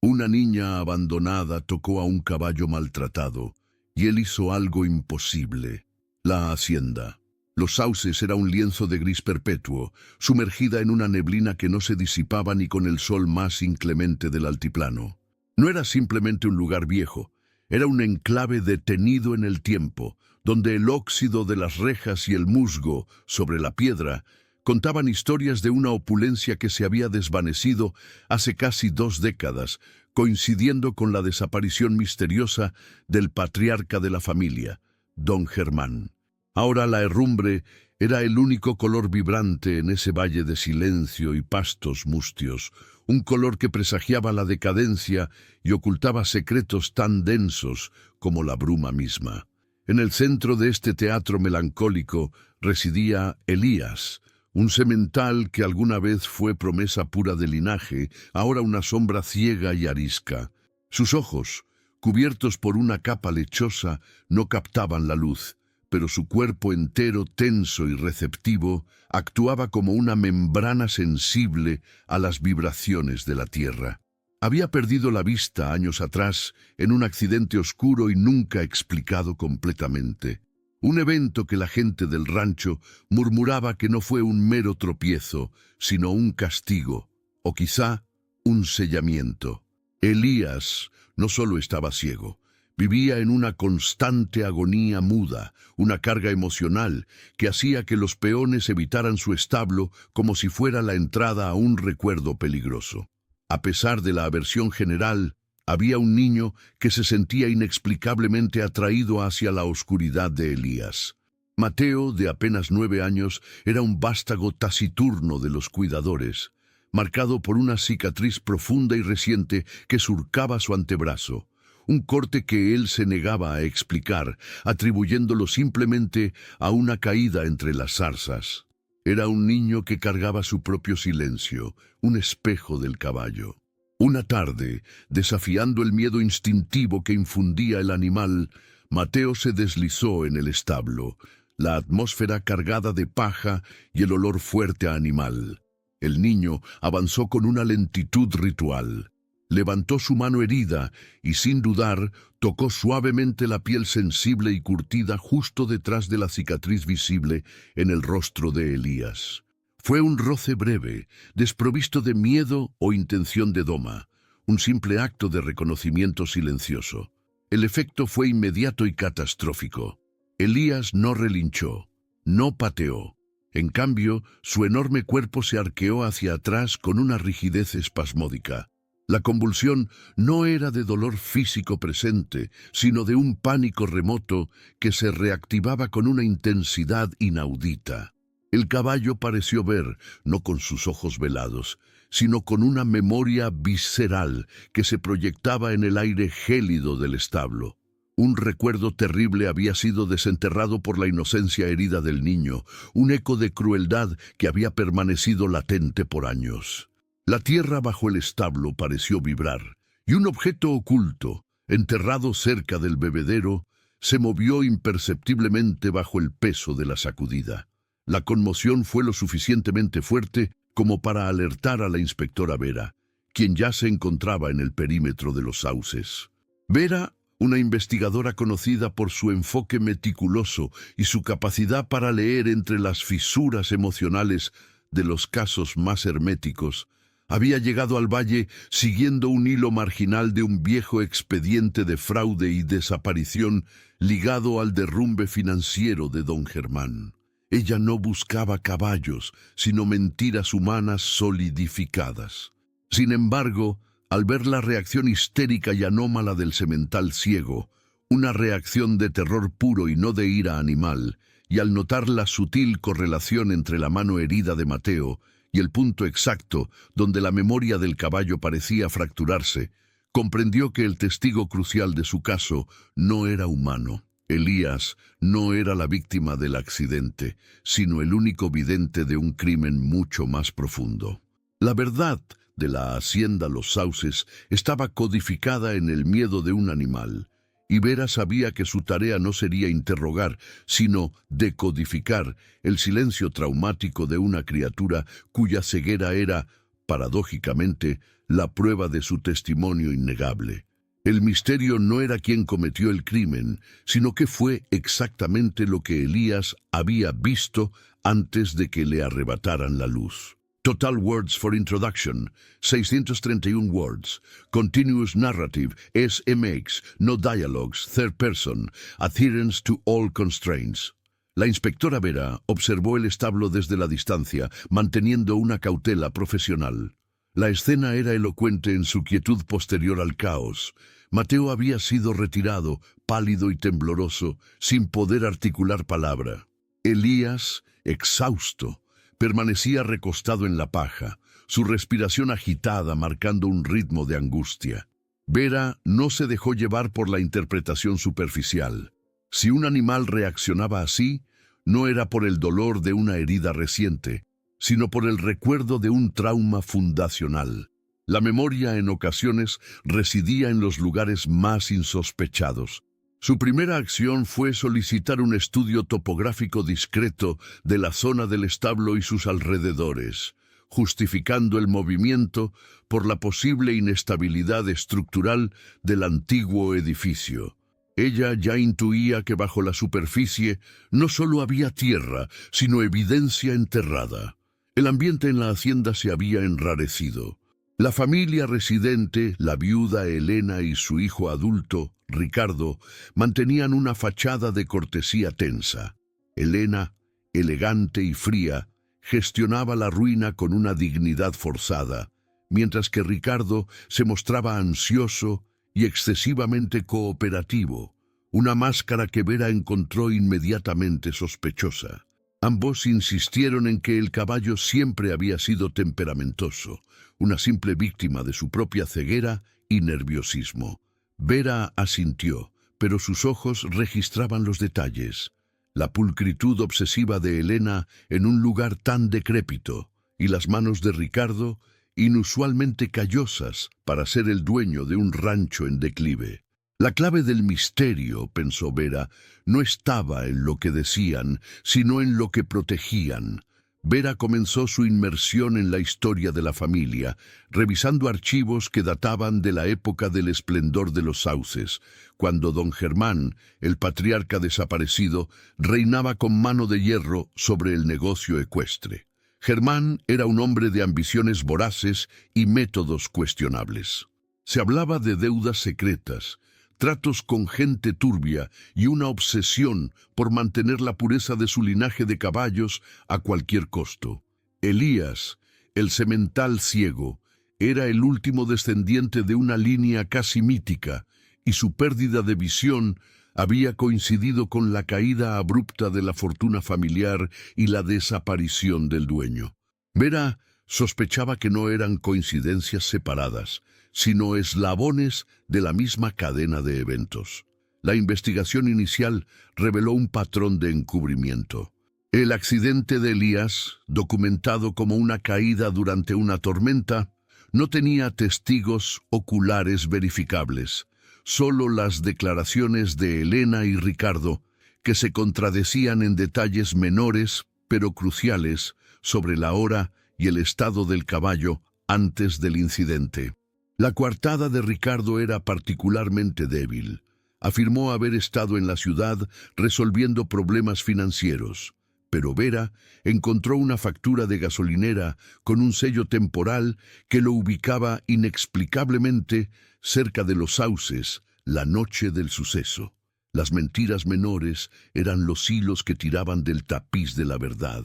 Una niña abandonada tocó a un caballo maltratado, y él hizo algo imposible. La hacienda. Los Sauces era un lienzo de gris perpetuo, sumergida en una neblina que no se disipaba ni con el sol más inclemente del altiplano. No era simplemente un lugar viejo, era un enclave detenido en el tiempo, donde el óxido de las rejas y el musgo sobre la piedra contaban historias de una opulencia que se había desvanecido hace casi 2 décadas, coincidiendo con la desaparición misteriosa del patriarca de la familia, don Germán. Ahora la herrumbre era el único color vibrante en ese valle de silencio y pastos mustios, un color que presagiaba la decadencia y ocultaba secretos tan densos como la bruma misma. En el centro de este teatro melancólico residía Elías, un semental que alguna vez fue promesa pura de linaje, ahora una sombra ciega y arisca. Sus ojos, cubiertos por una capa lechosa, no captaban la luz, pero su cuerpo entero, tenso y receptivo, actuaba como una membrana sensible a las vibraciones de la tierra. Había perdido la vista años atrás en un accidente oscuro y nunca explicado completamente. Un evento que la gente del rancho murmuraba que no fue un mero tropiezo, sino un castigo, o quizá un sellamiento. Elías no solo estaba ciego, vivía en una constante agonía muda, una carga emocional que hacía que los peones evitaran su establo como si fuera la entrada a un recuerdo peligroso. A pesar de la aversión general, había un niño que se sentía inexplicablemente atraído hacia la oscuridad de Elías. Mateo, de apenas 9 años, era un vástago taciturno de los cuidadores, marcado por una cicatriz profunda y reciente que surcaba su antebrazo, un corte que él se negaba a explicar, atribuyéndolo simplemente a una caída entre las zarzas. Era un niño que cargaba su propio silencio, un espejo del caballo. Una tarde, desafiando el miedo instintivo que infundía el animal, Mateo se deslizó en el establo, la atmósfera cargada de paja y el olor fuerte a animal. El niño avanzó con una lentitud ritual. Levantó su mano herida y, sin dudar, tocó suavemente la piel sensible y curtida justo detrás de la cicatriz visible en el rostro de Elías. Fue un roce breve, desprovisto de miedo o intención de doma, un simple acto de reconocimiento silencioso. El efecto fue inmediato y catastrófico. Elías no relinchó, no pateó. En cambio, su enorme cuerpo se arqueó hacia atrás con una rigidez espasmódica. La convulsión no era de dolor físico presente, sino de un pánico remoto que se reactivaba con una intensidad inaudita. El caballo pareció ver, no con sus ojos velados, sino con una memoria visceral que se proyectaba en el aire gélido del establo. Un recuerdo terrible había sido desenterrado por la inocencia herida del niño, un eco de crueldad que había permanecido latente por años. La tierra bajo el establo pareció vibrar, y un objeto oculto, enterrado cerca del bebedero, se movió imperceptiblemente bajo el peso de la sacudida. La conmoción fue lo suficientemente fuerte como para alertar a la inspectora Vera, quien ya se encontraba en el perímetro de los Sauces. Vera, una investigadora conocida por su enfoque meticuloso y su capacidad para leer entre las fisuras emocionales de los casos más herméticos, había llegado al valle siguiendo un hilo marginal de un viejo expediente de fraude y desaparición ligado al derrumbe financiero de don Germán. Ella no buscaba caballos, sino mentiras humanas solidificadas. Sin embargo, al ver la reacción histérica y anómala del semental ciego, una reacción de terror puro y no de ira animal, y al notar la sutil correlación entre la mano herida de Mateo y el punto exacto donde la memoria del caballo parecía fracturarse, comprendió que el testigo crucial de su caso no era humano. Elías no era la víctima del accidente, sino el único vidente de un crimen mucho más profundo. La verdad de la hacienda Los Sauces estaba codificada en el miedo de un animal, y Vera sabía que su tarea no sería interrogar, sino decodificar el silencio traumático de una criatura cuya ceguera era, paradójicamente, la prueba de su testimonio innegable. El misterio no era quién cometió el crimen, sino que fue exactamente lo que Elías había visto antes de que le arrebataran la luz. Total words for introduction, 631 words. Continuous narrative, SMX, no dialogues, third person, adherence to all constraints. La inspectora Vera observó el establo desde la distancia, manteniendo una cautela profesional. La escena era elocuente en su quietud posterior al caos. Mateo había sido retirado, pálido y tembloroso, sin poder articular palabra. Elías, exhausto, permanecía recostado en la paja, su respiración agitada marcando un ritmo de angustia. Vera no se dejó llevar por la interpretación superficial. Si un animal reaccionaba así, no era por el dolor de una herida reciente, sino por el recuerdo de un trauma fundacional. La memoria en ocasiones residía en los lugares más insospechados. Su primera acción fue solicitar un estudio topográfico discreto de la zona del establo y sus alrededores, justificando el movimiento por la posible inestabilidad estructural del antiguo edificio. Ella ya intuía que bajo la superficie no solo había tierra, sino evidencia enterrada. El ambiente en la hacienda se había enrarecido. La familia residente, la viuda Elena y su hijo adulto, Ricardo, mantenían una fachada de cortesía tensa. Elena, elegante y fría, gestionaba la ruina con una dignidad forzada, mientras que Ricardo se mostraba ansioso y excesivamente cooperativo, una máscara que Vera encontró inmediatamente sospechosa. Ambos insistieron en que el caballo siempre había sido temperamentoso, una simple víctima de su propia ceguera y nerviosismo. Vera asintió, pero sus ojos registraban los detalles. La pulcritud obsesiva de Elena en un lugar tan decrépito, y las manos de Ricardo, inusualmente callosas para ser el dueño de un rancho en declive. La clave del misterio, pensó Vera, no estaba en lo que decían, sino en lo que protegían. Vera comenzó su inmersión en la historia de la familia, revisando archivos que databan de la época del esplendor de los Sauces, cuando don Germán, el patriarca desaparecido, reinaba con mano de hierro sobre el negocio ecuestre. Germán era un hombre de ambiciones voraces y métodos cuestionables. Se hablaba de deudas secretas, tratos con gente turbia y una obsesión por mantener la pureza de su linaje de caballos a cualquier costo. Elías, el semental ciego, era el último descendiente de una línea casi mítica, y su pérdida de visión había coincidido con la caída abrupta de la fortuna familiar y la desaparición del dueño. Vera sospechaba que no eran coincidencias separadas, sino eslabones de la misma cadena de eventos. La investigación inicial reveló un patrón de encubrimiento. El accidente de Elías, documentado como una caída durante una tormenta, no tenía testigos oculares verificables, solo las declaraciones de Elena y Ricardo, que se contradecían en detalles menores pero cruciales sobre la hora y el estado del caballo antes del incidente. La coartada de Ricardo era particularmente débil. Afirmó haber estado en la ciudad resolviendo problemas financieros, pero Vera encontró una factura de gasolinera con un sello temporal que lo ubicaba inexplicablemente cerca de los Sauces la noche del suceso. Las mentiras menores eran los hilos que tiraban del tapiz de la verdad.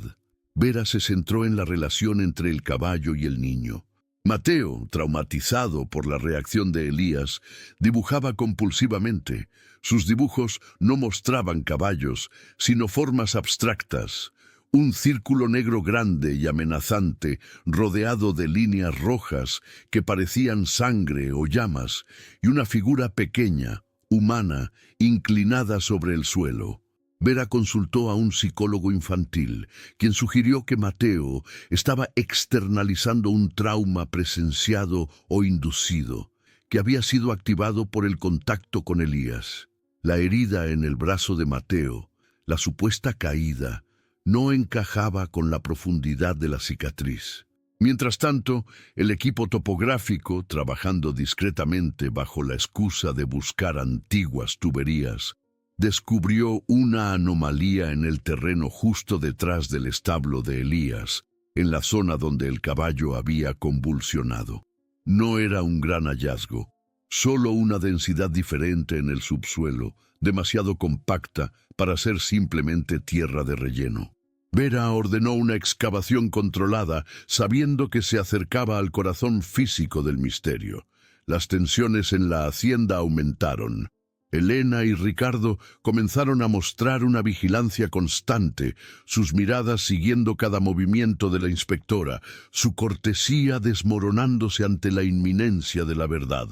Vera se centró en la relación entre el caballo y el niño. Mateo, traumatizado por la reacción de Elías, dibujaba compulsivamente. Sus dibujos no mostraban caballos, sino formas abstractas. Un círculo negro grande y amenazante, rodeado de líneas rojas que parecían sangre o llamas, y una figura pequeña, humana, inclinada sobre el suelo. Vera consultó a un psicólogo infantil, quien sugirió que Mateo estaba externalizando un trauma presenciado o inducido, que había sido activado por el contacto con Elías. La herida en el brazo de Mateo, la supuesta caída, no encajaba con la profundidad de la cicatriz. Mientras tanto, el equipo topográfico, trabajando discretamente bajo la excusa de buscar antiguas tuberías, descubrió una anomalía en el terreno justo detrás del establo de Elías, en la zona donde el caballo había convulsionado. No era un gran hallazgo, solo una densidad diferente en el subsuelo, demasiado compacta para ser simplemente tierra de relleno. Vera ordenó una excavación controlada, sabiendo que se acercaba al corazón físico del misterio. Las tensiones en la hacienda aumentaron. Elena y Ricardo comenzaron a mostrar una vigilancia constante, sus miradas siguiendo cada movimiento de la inspectora, su cortesía desmoronándose ante la inminencia de la verdad.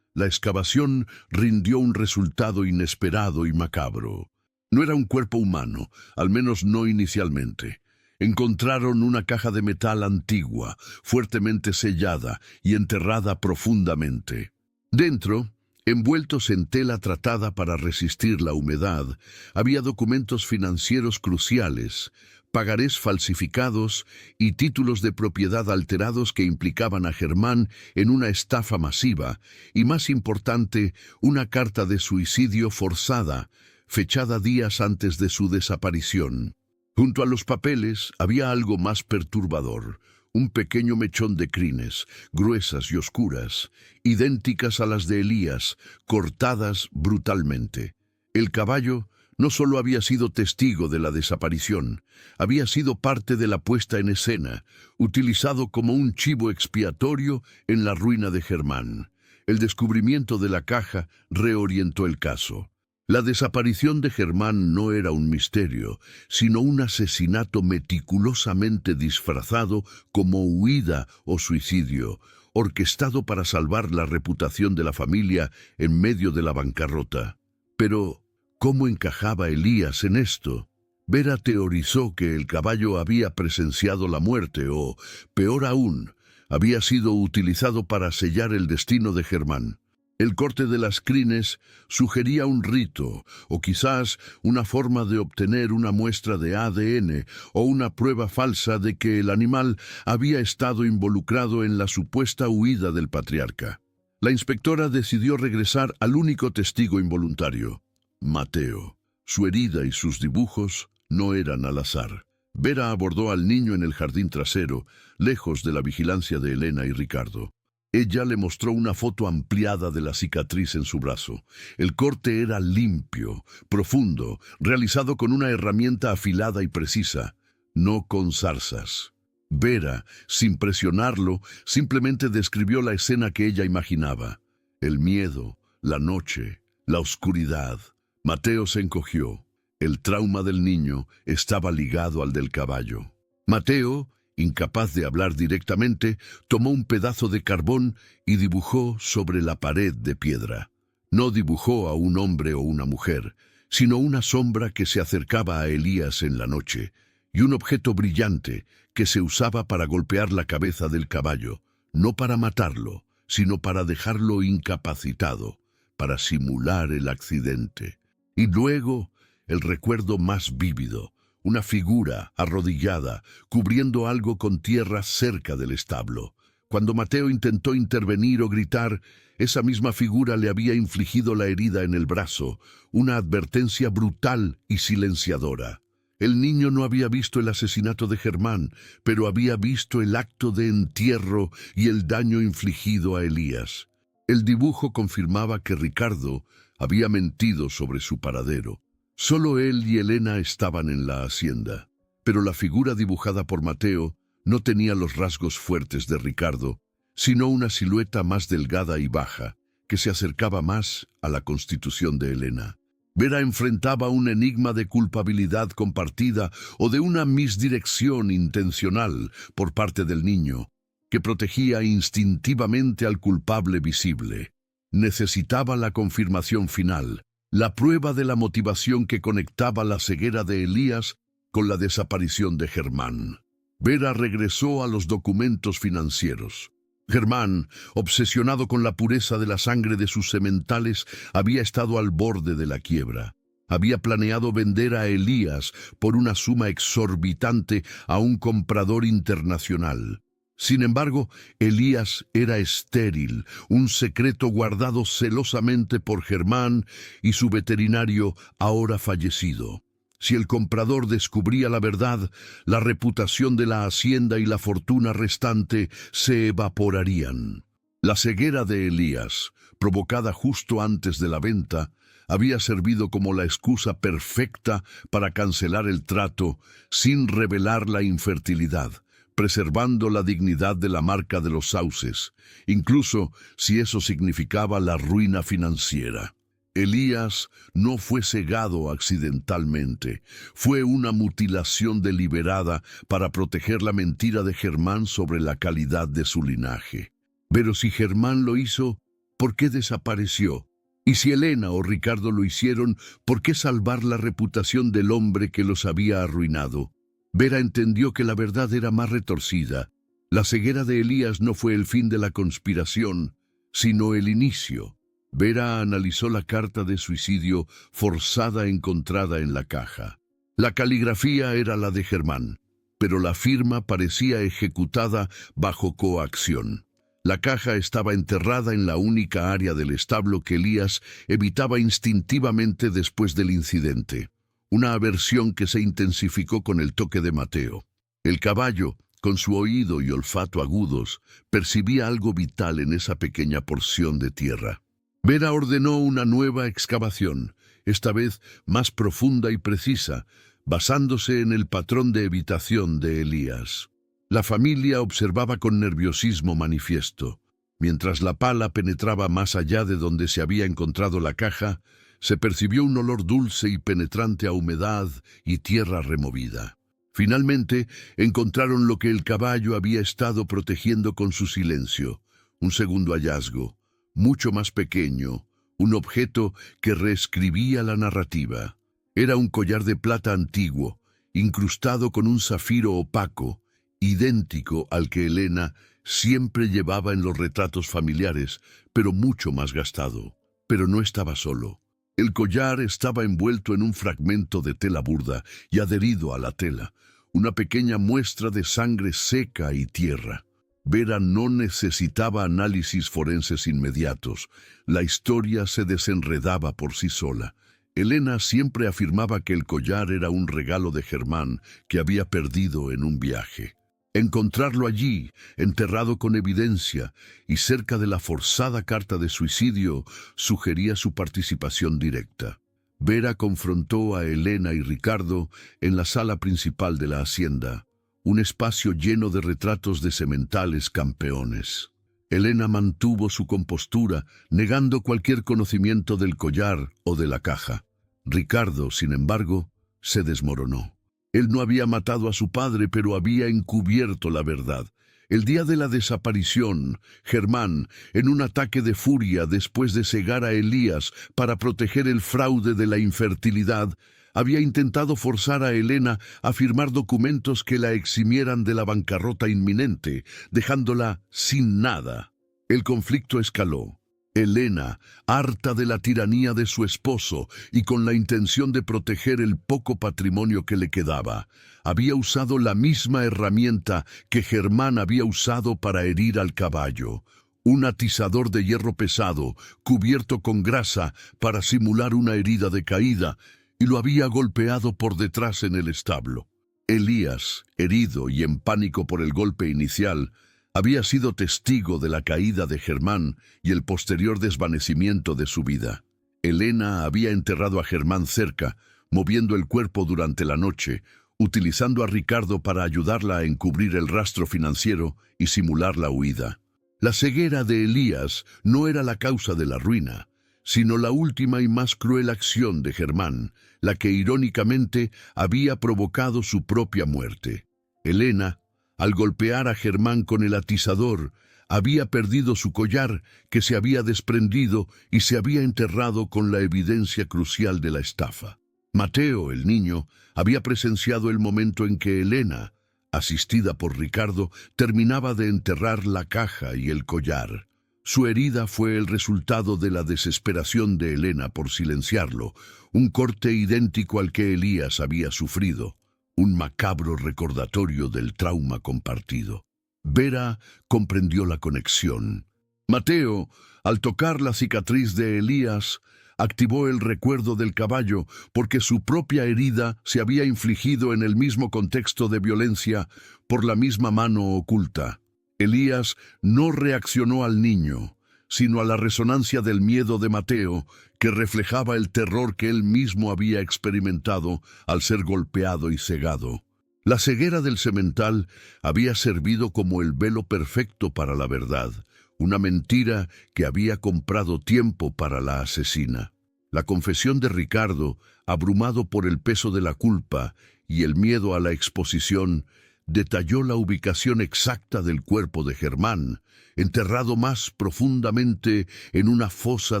La excavación rindió un resultado inesperado y macabro. No era un cuerpo humano, al menos no inicialmente. Encontraron una caja de metal antigua, fuertemente sellada y enterrada profundamente. Dentro, envueltos en tela tratada para resistir la humedad, había documentos financieros cruciales, pagarés falsificados y títulos de propiedad alterados que implicaban a Germán en una estafa masiva y, más importante, una carta de suicidio forzada, fechada días antes de su desaparición. Junto a los papeles había algo más perturbador, un pequeño mechón de crines, gruesas y oscuras, idénticas a las de Elías, cortadas brutalmente. El caballo no solo había sido testigo de la desaparición, había sido parte de la puesta en escena, utilizado como un chivo expiatorio en la ruina de Germán. El descubrimiento de la caja reorientó el caso. La desaparición de Germán no era un misterio, sino un asesinato meticulosamente disfrazado como huida o suicidio, orquestado para salvar la reputación de la familia en medio de la bancarrota. Pero, ¿cómo encajaba Elías en esto? Vera teorizó que el caballo había presenciado la muerte o, peor aún, había sido utilizado para sellar el destino de Germán. El corte de las crines sugería un rito, o quizás una forma de obtener una muestra de ADN o una prueba falsa de que el animal había estado involucrado en la supuesta huida del patriarca. La inspectora decidió regresar al único testigo involuntario, Mateo. Su herida y sus dibujos no eran al azar. Vera abordó al niño en el jardín trasero, lejos de la vigilancia de Elena y Ricardo. Ella le mostró una foto ampliada de la cicatriz en su brazo. El corte era limpio, profundo, realizado con una herramienta afilada y precisa, no con zarzas. Vera, sin presionarlo, simplemente describió la escena que ella imaginaba. El miedo, la noche, la oscuridad. Mateo se encogió. El trauma del niño estaba ligado al del caballo. Mateo, incapaz de hablar directamente, tomó un pedazo de carbón y dibujó sobre la pared de piedra. No dibujó a un hombre o una mujer, sino una sombra que se acercaba a Elías en la noche, y un objeto brillante que se usaba para golpear la cabeza del caballo, no para matarlo, sino para dejarlo incapacitado, para simular el accidente. Y luego, el recuerdo más vívido, una figura arrodillada, cubriendo algo con tierra cerca del establo. Cuando Mateo intentó intervenir o gritar, esa misma figura le había infligido la herida en el brazo, una advertencia brutal y silenciadora. El niño no había visto el asesinato de Germán, pero había visto el acto de entierro y el daño infligido a Elías. El dibujo confirmaba que Ricardo había mentido sobre su paradero. Solo él y Elena estaban en la hacienda, pero la figura dibujada por Mateo no tenía los rasgos fuertes de Ricardo, sino una silueta más delgada y baja, que se acercaba más a la constitución de Elena. Vera enfrentaba un enigma de culpabilidad compartida o de una misdirección intencional por parte del niño, que protegía instintivamente al culpable visible. Necesitaba la confirmación final, la prueba de la motivación que conectaba la ceguera de Elías con la desaparición de Germán. Vera regresó a los documentos financieros. Germán, obsesionado con la pureza de la sangre de sus sementales, había estado al borde de la quiebra. Había planeado vender a Elías por una suma exorbitante a un comprador internacional. Sin embargo, Elías era estéril, un secreto guardado celosamente por Germán y su veterinario ahora fallecido. Si el comprador descubría la verdad, la reputación de la hacienda y la fortuna restante se evaporarían. La ceguera de Elías, provocada justo antes de la venta, había servido como la excusa perfecta para cancelar el trato sin revelar la infertilidad, preservando la dignidad de la marca de los Sauces, incluso si eso significaba la ruina financiera. Elías no fue cegado accidentalmente, fue una mutilación deliberada para proteger la mentira de Germán sobre la calidad de su linaje. Pero si Germán lo hizo, ¿por qué desapareció? Y si Elena o Ricardo lo hicieron, ¿por qué salvar la reputación del hombre que los había arruinado? Vera entendió que la verdad era más retorcida. La ceguera de Elías no fue el fin de la conspiración, sino el inicio. Vera analizó la carta de suicidio forzada encontrada en la caja. La caligrafía era la de Germán, pero la firma parecía ejecutada bajo coacción. La caja estaba enterrada en la única área del establo que Elías evitaba instintivamente después del incidente, una aversión que se intensificó con el toque de Mateo. El caballo, con su oído y olfato agudos, percibía algo vital en esa pequeña porción de tierra. Vera ordenó una nueva excavación, esta vez más profunda y precisa, basándose en el patrón de evitación de Elías. La familia observaba con nerviosismo manifiesto. Mientras la pala penetraba más allá de donde se había encontrado la caja, se percibió un olor dulce y penetrante a humedad y tierra removida. Finalmente, encontraron lo que el caballo había estado protegiendo con su silencio, un segundo hallazgo, mucho más pequeño, un objeto que reescribía la narrativa. Era un collar de plata antiguo, incrustado con un zafiro opaco, idéntico al que Elena siempre llevaba en los retratos familiares, pero mucho más gastado. Pero no estaba solo. El collar estaba envuelto en un fragmento de tela burda y adherido a la tela, una pequeña muestra de sangre seca y tierra. Vera no necesitaba análisis forenses inmediatos. La historia se desenredaba por sí sola. Elena siempre afirmaba que el collar era un regalo de Germán que había perdido en un viaje. Encontrarlo allí, enterrado con evidencia y cerca de la forzada carta de suicidio, sugería su participación directa. Vera confrontó a Elena y Ricardo en la sala principal de la hacienda, un espacio lleno de retratos de sementales campeones. Elena mantuvo su compostura, negando cualquier conocimiento del collar o de la caja. Ricardo, sin embargo, se desmoronó. Él no había matado a su padre, pero había encubierto la verdad. El día de la desaparición, Germán, en un ataque de furia después de cegar a Elías para proteger el fraude de la infertilidad, había intentado forzar a Elena a firmar documentos que la eximieran de la bancarrota inminente, dejándola sin nada. El conflicto escaló. Elena, harta de la tiranía de su esposo y con la intención de proteger el poco patrimonio que le quedaba, había usado la misma herramienta que Germán había usado para herir al caballo, un atizador de hierro pesado, cubierto con grasa para simular una herida de caída, y lo había golpeado por detrás en el establo. Elías, herido y en pánico por el golpe inicial, había sido testigo de la caída de Germán y el posterior desvanecimiento de su vida. Elena había enterrado a Germán cerca, moviendo el cuerpo durante la noche, utilizando a Ricardo para ayudarla a encubrir el rastro financiero y simular la huida. La ceguera de Elías no era la causa de la ruina, sino la última y más cruel acción de Germán, la que irónicamente había provocado su propia muerte. Elena, al golpear a Germán con el atizador, había perdido su collar que se había desprendido y se había enterrado con la evidencia crucial de la estafa. Mateo, el niño, había presenciado el momento en que Elena, asistida por Ricardo, terminaba de enterrar la caja y el collar. Su herida fue el resultado de la desesperación de Elena por silenciarlo, un corte idéntico al que Elías había sufrido. Un macabro recordatorio del trauma compartido. Vera comprendió la conexión. Mateo, al tocar la cicatriz de Elías, activó el recuerdo del caballo porque su propia herida se había infligido en el mismo contexto de violencia por la misma mano oculta. Elías no reaccionó al niño, sino a la resonancia del miedo de Mateo, que reflejaba el terror que él mismo había experimentado al ser golpeado y cegado. La ceguera del semental había servido como el velo perfecto para la verdad, una mentira que había comprado tiempo para la asesina. La confesión de Ricardo, abrumado por el peso de la culpa y el miedo a la exposición, detalló la ubicación exacta del cuerpo de Germán, enterrado más profundamente en una fosa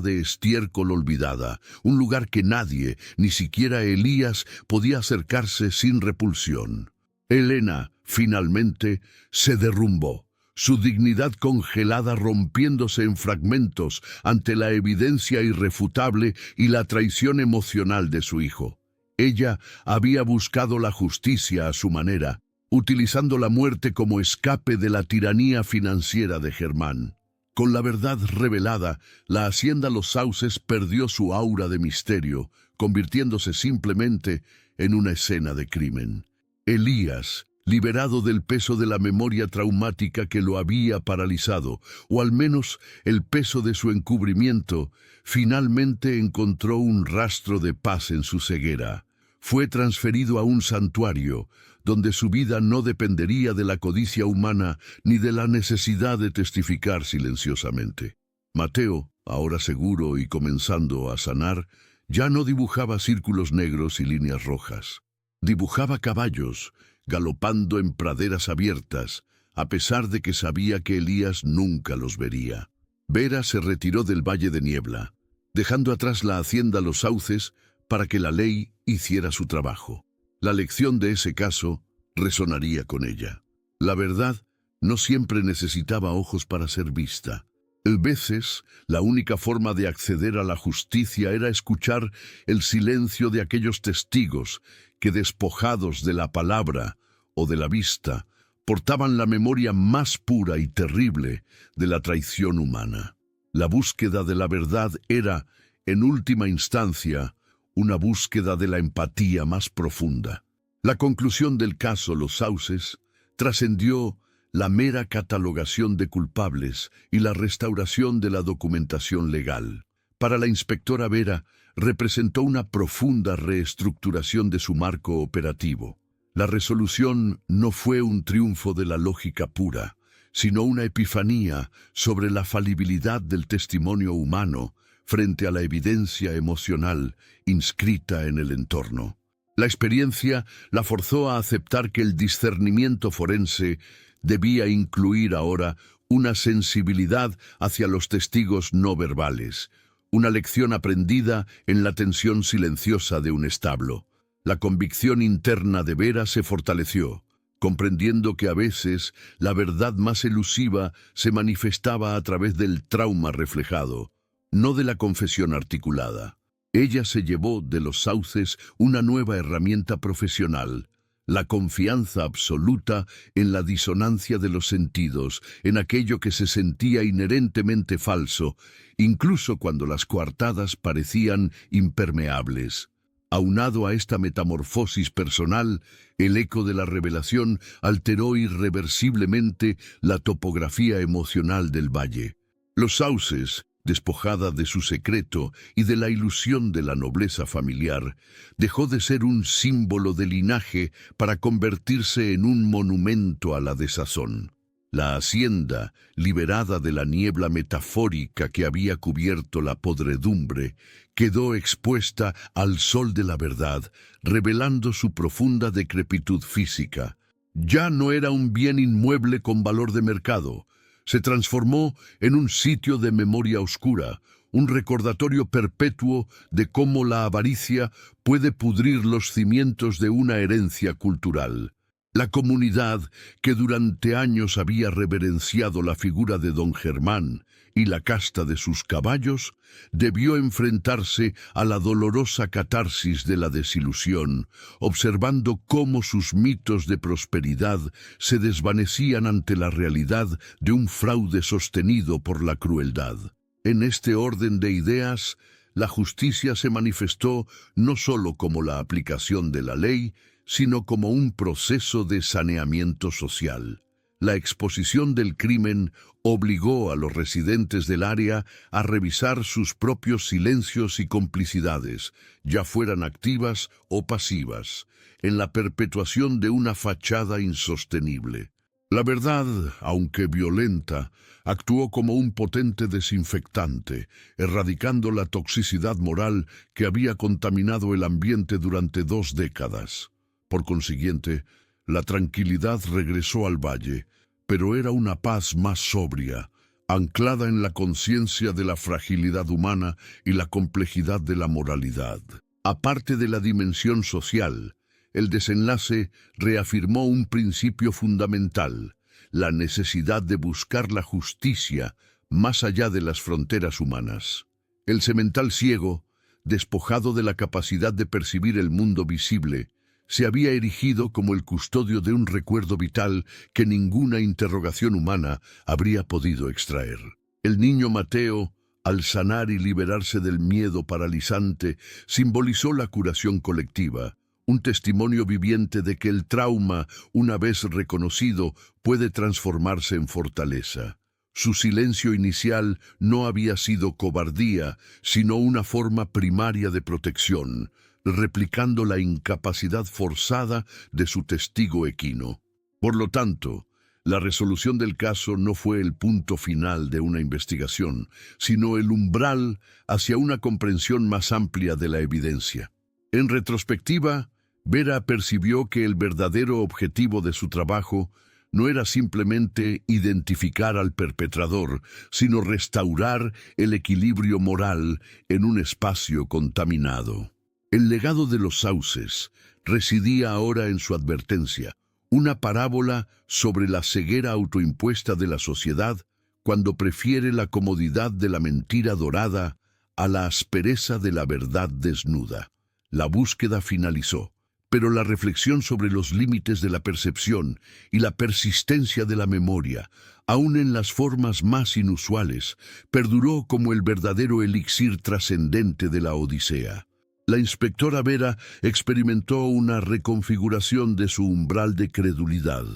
de estiércol olvidada, un lugar que nadie, ni siquiera Elías, podía acercarse sin repulsión. Elena, finalmente, se derrumbó, su dignidad congelada rompiéndose en fragmentos ante la evidencia irrefutable y la traición emocional de su hijo. Ella había buscado la justicia a su manera, utilizando la muerte como escape de la tiranía financiera de Germán. Con la verdad revelada, la hacienda Los Sauces perdió su aura de misterio, convirtiéndose simplemente en una escena de crimen. Elías, liberado del peso de la memoria traumática que lo había paralizado, o al menos el peso de su encubrimiento, finalmente encontró un rastro de paz en su ceguera. Fue transferido a un santuario, donde su vida no dependería de la codicia humana ni de la necesidad de testificar silenciosamente. Mateo, ahora seguro y comenzando a sanar, ya no dibujaba círculos negros y líneas rojas. Dibujaba caballos, galopando en praderas abiertas, a pesar de que sabía que Elías nunca los vería. Vera se retiró del Valle de Niebla, dejando atrás la hacienda Los Sauces para que la ley hiciera su trabajo. La lección de ese caso resonaría con ella. La verdad no siempre necesitaba ojos para ser vista. A veces, la única forma de acceder a la justicia era escuchar el silencio de aquellos testigos que, despojados de la palabra o de la vista, portaban la memoria más pura y terrible de la traición humana. La búsqueda de la verdad era, en última instancia, una búsqueda de la empatía más profunda. La conclusión del caso Los Sauces trascendió la mera catalogación de culpables y la restauración de la documentación legal. Para la inspectora Vera, representó una profunda reestructuración de su marco operativo. La resolución no fue un triunfo de la lógica pura, sino una epifanía sobre la falibilidad del testimonio humano frente a la evidencia emocional inscrita en el entorno. La experiencia la forzó a aceptar que el discernimiento forense debía incluir ahora una sensibilidad hacia los testigos no verbales, una lección aprendida en la tensión silenciosa de un establo. La convicción interna de Vera se fortaleció, comprendiendo que a veces la verdad más elusiva se manifestaba a través del trauma reflejado, no de la confesión articulada. Ella se llevó de Los Sauces una nueva herramienta profesional, la confianza absoluta en la disonancia de los sentidos, en aquello que se sentía inherentemente falso, incluso cuando las coartadas parecían impermeables. Aunado a esta metamorfosis personal, el eco de la revelación alteró irreversiblemente la topografía emocional del valle. Los Sauces, despojada de su secreto y de la ilusión de la nobleza familiar, dejó de ser un símbolo de linaje para convertirse en un monumento a la desazón. La hacienda, liberada de la niebla metafórica que había cubierto la podredumbre, quedó expuesta al sol de la verdad, revelando su profunda decrepitud física. Ya no era un bien inmueble con valor de mercado. Se transformó en un sitio de memoria oscura, un recordatorio perpetuo de cómo la avaricia puede pudrir los cimientos de una herencia cultural. La comunidad, que durante años había reverenciado la figura de don Germán y la casta de sus caballos, debió enfrentarse a la dolorosa catarsis de la desilusión, observando cómo sus mitos de prosperidad se desvanecían ante la realidad de un fraude sostenido por la crueldad. En este orden de ideas, la justicia se manifestó no sólo como la aplicación de la ley, sino como un proceso de saneamiento social. La exposición del crimen obligó a los residentes del área a revisar sus propios silencios y complicidades, ya fueran activas o pasivas, en la perpetuación de una fachada insostenible. La verdad, aunque violenta, actuó como un potente desinfectante, erradicando la toxicidad moral que había contaminado el ambiente durante 2 décadas. Por consiguiente, la tranquilidad regresó al valle, pero era una paz más sobria, anclada en la conciencia de la fragilidad humana y la complejidad de la moralidad. Aparte de la dimensión social, el desenlace reafirmó un principio fundamental: la necesidad de buscar la justicia más allá de las fronteras humanas. El semental ciego, despojado de la capacidad de percibir el mundo visible, se había erigido como el custodio de un recuerdo vital que ninguna interrogación humana habría podido extraer. El niño Mateo, al sanar y liberarse del miedo paralizante, simbolizó la curación colectiva, un testimonio viviente de que el trauma, una vez reconocido, puede transformarse en fortaleza. Su silencio inicial no había sido cobardía, sino una forma primaria de protección, replicando la incapacidad forzada de su testigo equino. Por lo tanto, la resolución del caso no fue el punto final de una investigación, sino el umbral hacia una comprensión más amplia de la evidencia. En retrospectiva, Vera percibió que el verdadero objetivo de su trabajo no era simplemente identificar al perpetrador, sino restaurar el equilibrio moral en un espacio contaminado. El legado de los sauces residía ahora en su advertencia, una parábola sobre la ceguera autoimpuesta de la sociedad cuando prefiere la comodidad de la mentira dorada a la aspereza de la verdad desnuda. La búsqueda finalizó, pero la reflexión sobre los límites de la percepción y la persistencia de la memoria, aun en las formas más inusuales, perduró como el verdadero elixir trascendente de la Odisea. La inspectora Vera experimentó una reconfiguración de su umbral de credulidad.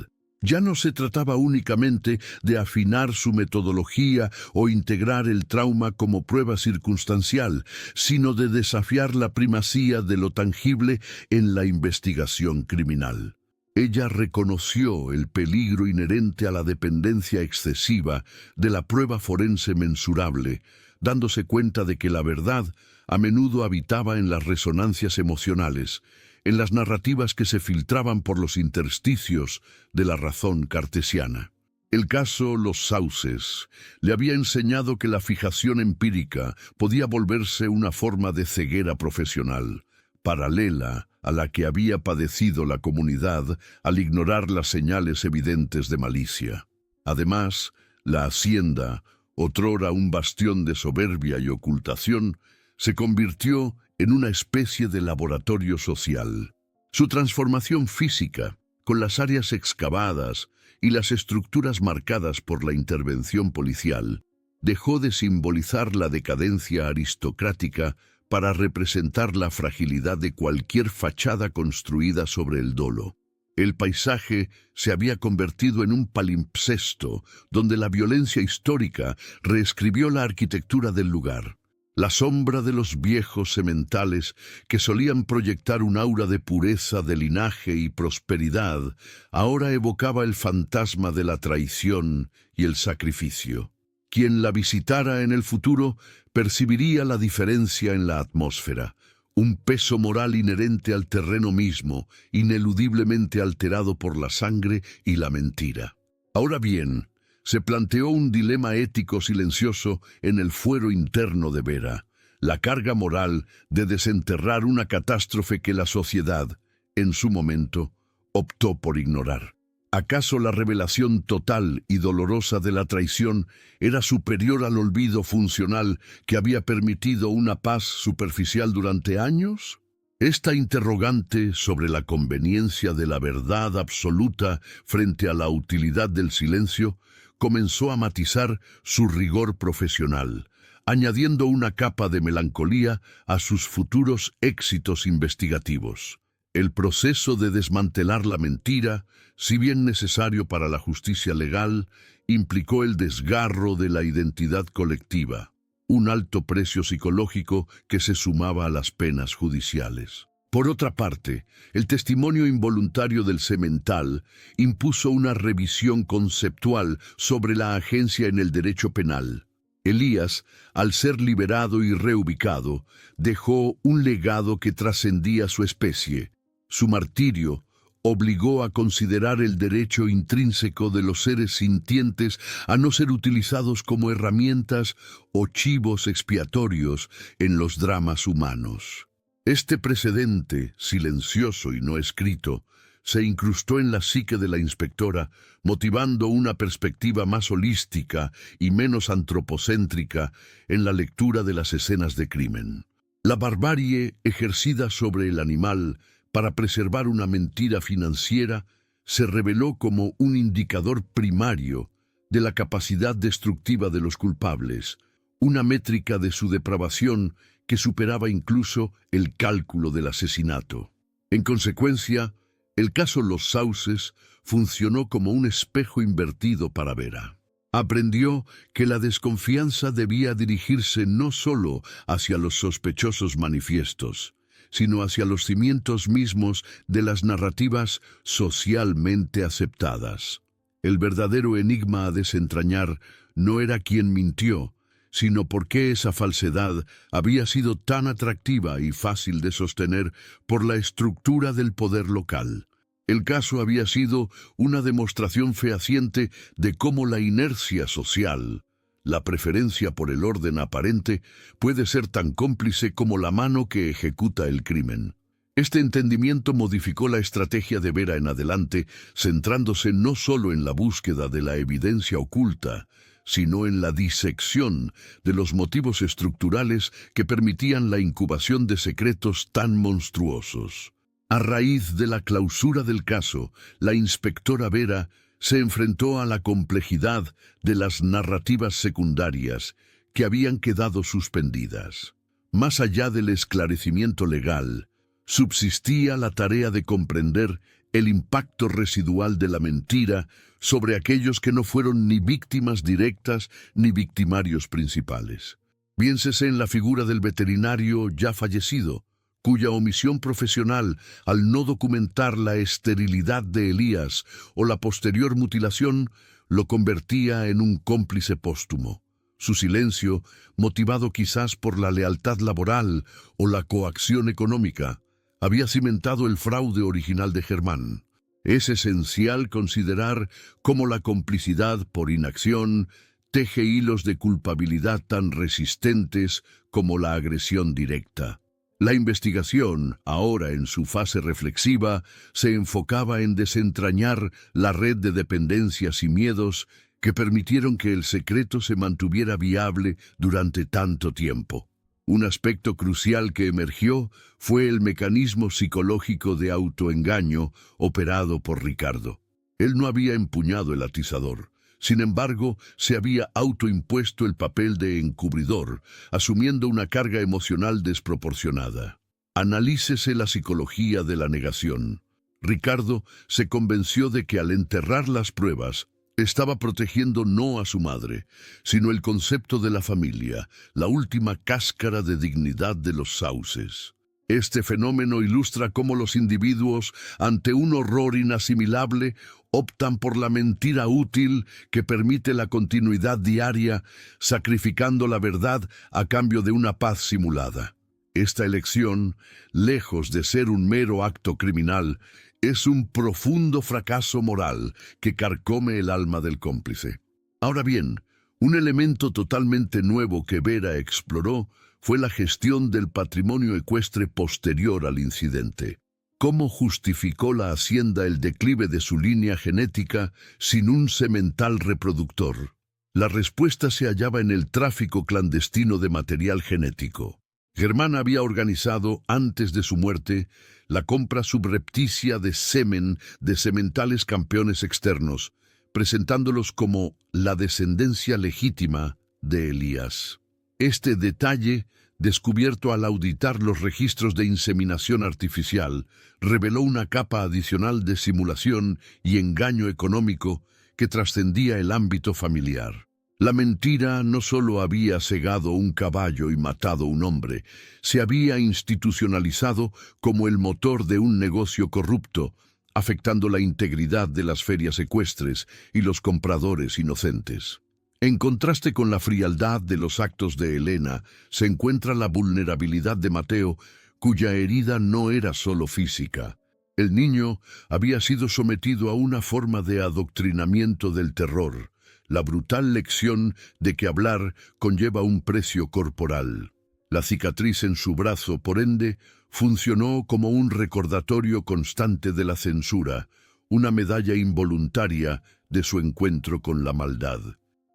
Ya no se trataba únicamente de afinar su metodología o integrar el trauma como prueba circunstancial, sino de desafiar la primacía de lo tangible en la investigación criminal. Ella reconoció el peligro inherente a la dependencia excesiva de la prueba forense mensurable, dándose cuenta de que la verdad a menudo habitaba en las resonancias emocionales, en las narrativas que se filtraban por los intersticios de la razón cartesiana. El caso Los Sauces le había enseñado que la fijación empírica podía volverse una forma de ceguera profesional, paralela a la que había padecido la comunidad al ignorar las señales evidentes de malicia. Además, la hacienda, otrora un bastión de soberbia y ocultación, se convirtió en una especie de laboratorio social. Su transformación física, con las áreas excavadas y las estructuras marcadas por la intervención policial, dejó de simbolizar la decadencia aristocrática para representar la fragilidad de cualquier fachada construida sobre el dolo. El paisaje se había convertido en un palimpsesto donde la violencia histórica reescribió la arquitectura del lugar. La sombra de los viejos sementales, que solían proyectar un aura de pureza, de linaje y prosperidad, ahora evocaba el fantasma de la traición y el sacrificio. Quien la visitara en el futuro percibiría la diferencia en la atmósfera, un peso moral inherente al terreno mismo, ineludiblemente alterado por la sangre y la mentira. Ahora bien, se planteó un dilema ético silencioso en el fuero interno de Vera, la carga moral de desenterrar una catástrofe que la sociedad, en su momento, optó por ignorar. ¿Acaso la revelación total y dolorosa de la traición era superior al olvido funcional que había permitido una paz superficial durante años? Esta interrogante sobre la conveniencia de la verdad absoluta frente a la utilidad del silencio comenzó a matizar su rigor profesional, añadiendo una capa de melancolía a sus futuros éxitos investigativos. El proceso de desmantelar la mentira, si bien necesario para la justicia legal, implicó el desgarro de la identidad colectiva, un alto precio psicológico que se sumaba a las penas judiciales. Por otra parte, el testimonio involuntario del semental impuso una revisión conceptual sobre la agencia en el derecho penal. Elías, al ser liberado y reubicado, dejó un legado que trascendía su especie. Su martirio obligó a considerar el derecho intrínseco de los seres sintientes a no ser utilizados como herramientas o chivos expiatorios en los dramas humanos. Este precedente, silencioso y no escrito, se incrustó en la psique de la inspectora, motivando una perspectiva más holística y menos antropocéntrica en la lectura de las escenas de crimen. La barbarie ejercida sobre el animal para preservar una mentira financiera se reveló como un indicador primario de la capacidad destructiva de los culpables, una métrica de su depravación que superaba incluso el cálculo del asesinato. En consecuencia, el caso Los Sauces funcionó como un espejo invertido para Vera. Aprendió que la desconfianza debía dirigirse no solo hacia los sospechosos manifiestos, sino hacia los cimientos mismos de las narrativas socialmente aceptadas. El verdadero enigma a desentrañar no era quién mintió, sino por qué esa falsedad había sido tan atractiva y fácil de sostener por la estructura del poder local. El caso había sido una demostración fehaciente de cómo la inercia social, la preferencia por el orden aparente, puede ser tan cómplice como la mano que ejecuta el crimen. Este entendimiento modificó la estrategia de Vera en adelante, centrándose no solo en la búsqueda de la evidencia oculta, sino en la disección de los motivos estructurales que permitían la incubación de secretos tan monstruosos. A raíz de la clausura del caso, la inspectora Vera se enfrentó a la complejidad de las narrativas secundarias que habían quedado suspendidas. Más allá del esclarecimiento legal, subsistía la tarea de comprender el impacto residual de la mentira sobre aquellos que no fueron ni víctimas directas ni victimarios principales. Piénsese en la figura del veterinario ya fallecido, cuya omisión profesional al no documentar la esterilidad de Elías o la posterior mutilación lo convertía en un cómplice póstumo. Su silencio, motivado quizás por la lealtad laboral o la coacción económica, había cimentado el fraude original de Germán. Es esencial considerar cómo la complicidad por inacción teje hilos de culpabilidad tan resistentes como la agresión directa. La investigación, ahora en su fase reflexiva, se enfocaba en desentrañar la red de dependencias y miedos que permitieron que el secreto se mantuviera viable durante tanto tiempo. Un aspecto crucial que emergió fue el mecanismo psicológico de autoengaño operado por Ricardo. Él no había empuñado el atizador. Sin embargo, se había autoimpuesto el papel de encubridor, asumiendo una carga emocional desproporcionada. Analícese la psicología de la negación. Ricardo se convenció de que al enterrar las pruebas, estaba protegiendo no a su madre, sino el concepto de la familia, la última cáscara de dignidad de los Sauces. Este fenómeno ilustra cómo los individuos, ante un horror inasimilable, optan por la mentira útil que permite la continuidad diaria, sacrificando la verdad a cambio de una paz simulada. Esta elección, lejos de ser un mero acto criminal, es un profundo fracaso moral que carcome el alma del cómplice. Ahora bien, un elemento totalmente nuevo que Vera exploró fue la gestión del patrimonio ecuestre posterior al incidente. ¿Cómo justificó la hacienda el declive de su línea genética sin un semental reproductor? La respuesta se hallaba en el tráfico clandestino de material genético. Germán había organizado, antes de su muerte, la compra subrepticia de semen de sementales campeones externos, presentándolos como la descendencia legítima de Elías. Este detalle, descubierto al auditar los registros de inseminación artificial, reveló una capa adicional de simulación y engaño económico que trascendía el ámbito familiar. La mentira no solo había cegado un caballo y matado un hombre, se había institucionalizado como el motor de un negocio corrupto, afectando la integridad de las ferias ecuestres y los compradores inocentes. En contraste con la frialdad de los actos de Helena, se encuentra la vulnerabilidad de Mateo, cuya herida no era solo física. El niño había sido sometido a una forma de adoctrinamiento del terror, la brutal lección de que hablar conlleva un precio corporal. La cicatriz en su brazo, por ende, funcionó como un recordatorio constante de la censura, una medalla involuntaria de su encuentro con la maldad.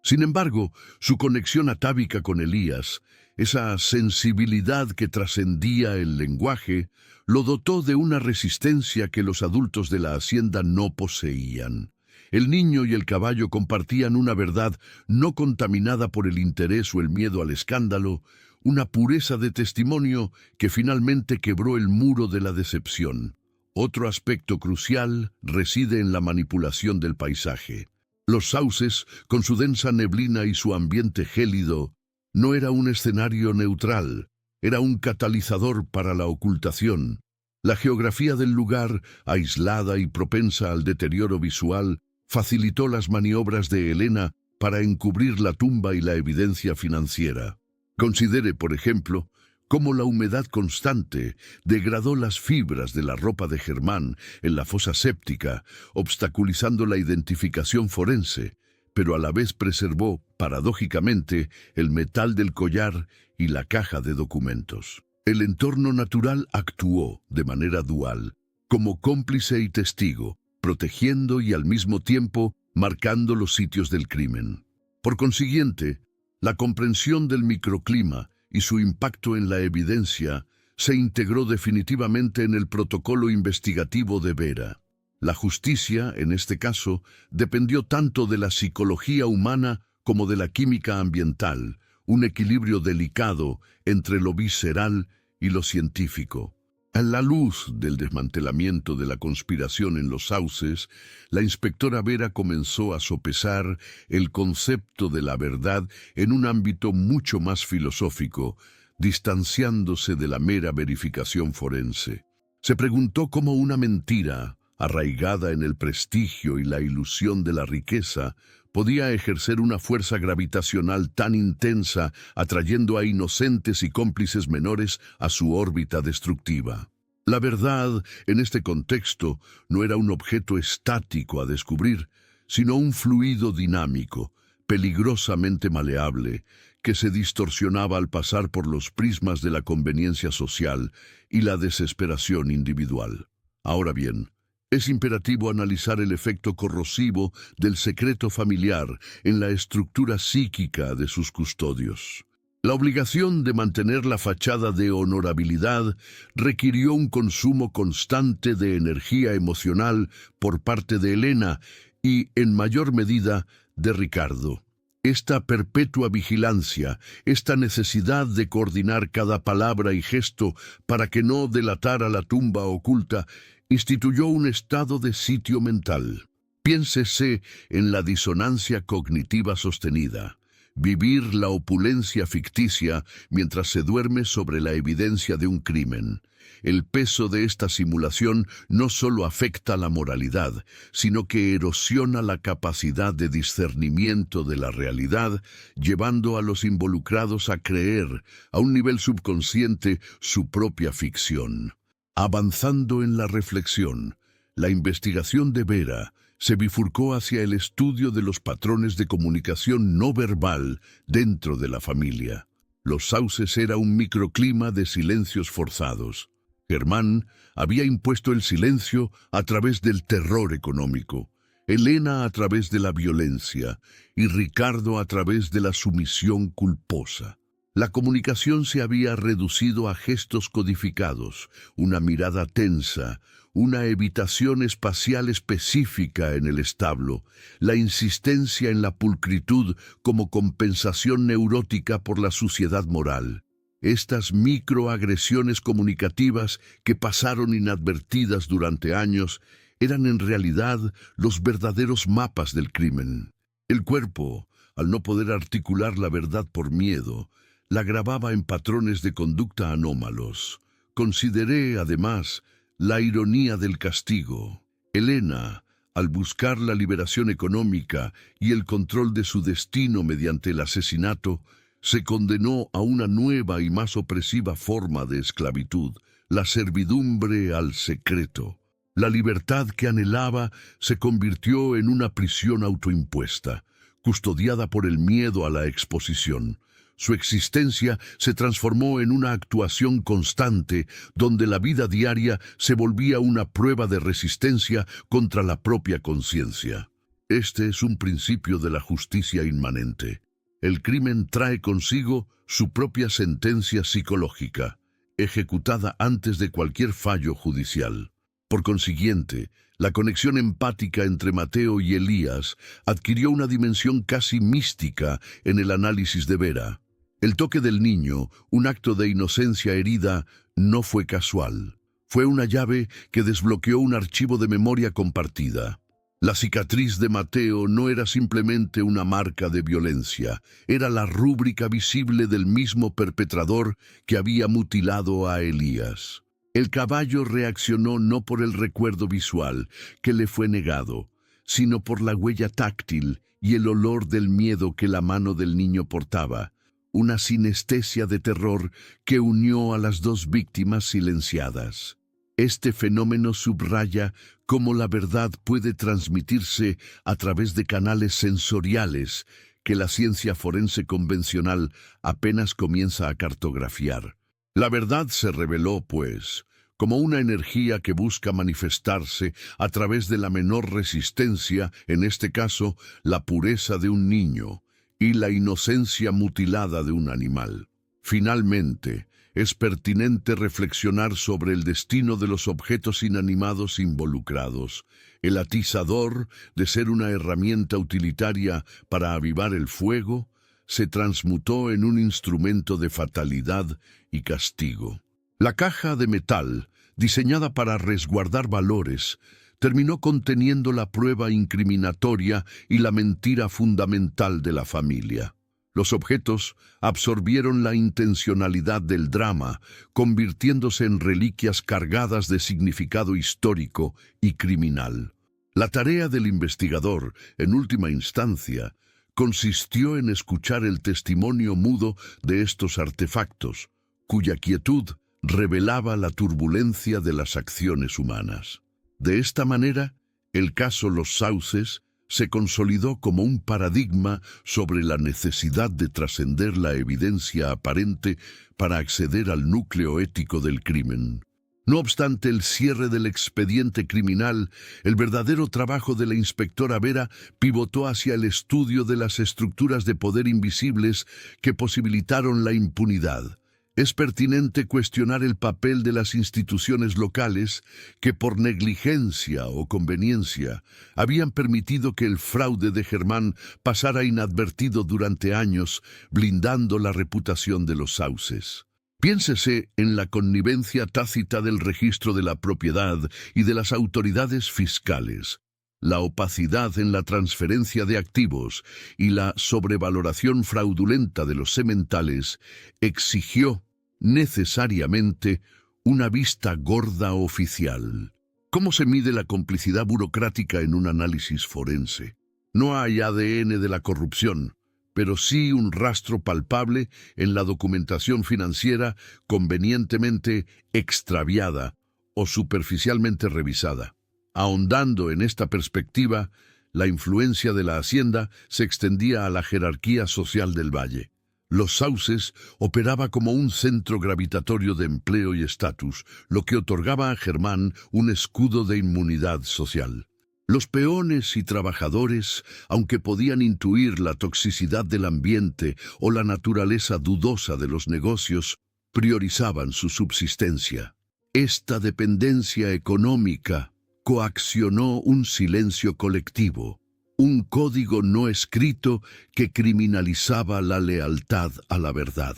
Sin embargo, su conexión atávica con Elías, esa sensibilidad que trascendía el lenguaje, lo dotó de una resistencia que los adultos de la hacienda no poseían. El niño y el caballo compartían una verdad no contaminada por el interés o el miedo al escándalo, una pureza de testimonio que finalmente quebró el muro de la decepción. Otro aspecto crucial reside en la manipulación del paisaje. Los sauces, con su densa neblina y su ambiente gélido, no era un escenario neutral, era un catalizador para la ocultación. La geografía del lugar, aislada y propensa al deterioro visual, facilitó las maniobras de Helena para encubrir la tumba y la evidencia financiera. Considere, por ejemplo, cómo la humedad constante degradó las fibras de la ropa de Germán en la fosa séptica, obstaculizando la identificación forense, pero a la vez preservó, paradójicamente, el metal del collar y la caja de documentos. El entorno natural actuó, de manera dual, como cómplice y testigo, protegiendo y al mismo tiempo marcando los sitios del crimen. Por consiguiente, la comprensión del microclima y su impacto en la evidencia se integró definitivamente en el protocolo investigativo de Vera. La justicia, en este caso, dependió tanto de la psicología humana como de la química ambiental, un equilibrio delicado entre lo visceral y lo científico. A la luz del desmantelamiento de la conspiración en los sauces, la inspectora Vera comenzó a sopesar el concepto de la verdad en un ámbito mucho más filosófico, distanciándose de la mera verificación forense. Se preguntó cómo una mentira, arraigada en el prestigio y la ilusión de la riqueza, podía ejercer una fuerza gravitacional tan intensa, atrayendo a inocentes y cómplices menores a su órbita destructiva. La verdad, en este contexto, no era un objeto estático a descubrir, sino un fluido dinámico, peligrosamente maleable, que se distorsionaba al pasar por los prismas de la conveniencia social y la desesperación individual. Ahora bien, es imperativo analizar el efecto corrosivo del secreto familiar en la estructura psíquica de sus custodios. La obligación de mantener la fachada de honorabilidad requirió un consumo constante de energía emocional por parte de Helena y, en mayor medida, de Ricardo. Esta perpetua vigilancia, esta necesidad de coordinar cada palabra y gesto para que no delatara la tumba oculta, instituyó un estado de sitio mental. Piénsese en la disonancia cognitiva sostenida. Vivir la opulencia ficticia mientras se duerme sobre la evidencia de un crimen. El peso de esta simulación no solo afecta la moralidad, sino que erosiona la capacidad de discernimiento de la realidad, llevando a los involucrados a creer, a un nivel subconsciente, su propia ficción. Avanzando en la reflexión, la investigación de Vera se bifurcó hacia el estudio de los patrones de comunicación no verbal dentro de la familia. Los sauces era un microclima de silencios forzados. Germán había impuesto el silencio a través del terror económico, Elena a través de la violencia y Ricardo a través de la sumisión culposa. La comunicación se había reducido a gestos codificados, una mirada tensa, una evitación espacial específica en el establo, la insistencia en la pulcritud como compensación neurótica por la suciedad moral. Estas microagresiones comunicativas que pasaron inadvertidas durante años eran en realidad los verdaderos mapas del crimen. El cuerpo, al no poder articular la verdad por miedo, la grababa en patrones de conducta anómalos. Consideré, además, la ironía del castigo. Elena, al buscar la liberación económica y el control de su destino mediante el asesinato, se condenó a una nueva y más opresiva forma de esclavitud, la servidumbre al secreto. La libertad que anhelaba se convirtió en una prisión autoimpuesta, custodiada por el miedo a la exposición. Su existencia se transformó en una actuación constante, donde la vida diaria se volvía una prueba de resistencia contra la propia conciencia. Este es un principio de la justicia inmanente. El crimen trae consigo su propia sentencia psicológica, ejecutada antes de cualquier fallo judicial. Por consiguiente, la conexión empática entre Mateo y Elías adquirió una dimensión casi mística en el análisis de Vera. El toque del niño, un acto de inocencia herida, no fue casual. Fue una llave que desbloqueó un archivo de memoria compartida. La cicatriz de Mateo no era simplemente una marca de violencia, era la rúbrica visible del mismo perpetrador que había mutilado a Elías. El caballo reaccionó no por el recuerdo visual que le fue negado, sino por la huella táctil y el olor del miedo que la mano del niño portaba, una sinestesia de terror que unió a las dos víctimas silenciadas. Este fenómeno subraya cómo la verdad puede transmitirse a través de canales sensoriales que la ciencia forense convencional apenas comienza a cartografiar. La verdad se reveló, pues, como una energía que busca manifestarse a través de la menor resistencia, en este caso, la pureza de un niño, y la inocencia mutilada de un animal. Finalmente, es pertinente reflexionar sobre el destino de los objetos inanimados involucrados. El atizador, de ser una herramienta utilitaria para avivar el fuego, se transmutó en un instrumento de fatalidad y castigo. La caja de metal, diseñada para resguardar valores, terminó conteniendo la prueba incriminatoria y la mentira fundamental de la familia. Los objetos absorbieron la intencionalidad del drama, convirtiéndose en reliquias cargadas de significado histórico y criminal. La tarea del investigador, en última instancia, consistió en escuchar el testimonio mudo de estos artefactos, cuya quietud revelaba la turbulencia de las acciones humanas. De esta manera, el caso Los Sauces se consolidó como un paradigma sobre la necesidad de trascender la evidencia aparente para acceder al núcleo ético del crimen. No obstante el cierre del expediente criminal, el verdadero trabajo de la inspectora Vera pivotó hacia el estudio de las estructuras de poder invisibles que posibilitaron la impunidad. Es pertinente cuestionar el papel de las instituciones locales que por negligencia o conveniencia habían permitido que el fraude de Germán pasara inadvertido durante años, blindando la reputación de Los Sauces. Piénsese en la connivencia tácita del registro de la propiedad y de las autoridades fiscales, la opacidad en la transferencia de activos y la sobrevaloración fraudulenta de los sementales exigió necesariamente una vista gorda oficial. ¿Cómo se mide la complicidad burocrática en un análisis forense? No hay ADN de la corrupción, pero sí un rastro palpable en la documentación financiera convenientemente extraviada o superficialmente revisada. Ahondando en esta perspectiva, la influencia de la hacienda se extendía a la jerarquía social del valle. Los Sauces operaba como un centro gravitatorio de empleo y estatus, lo que otorgaba a Germán un escudo de inmunidad social. Los peones y trabajadores, aunque podían intuir la toxicidad del ambiente o la naturaleza dudosa de los negocios, priorizaban su subsistencia. Esta dependencia económica coaccionó un silencio colectivo, un código no escrito que criminalizaba la lealtad a la verdad.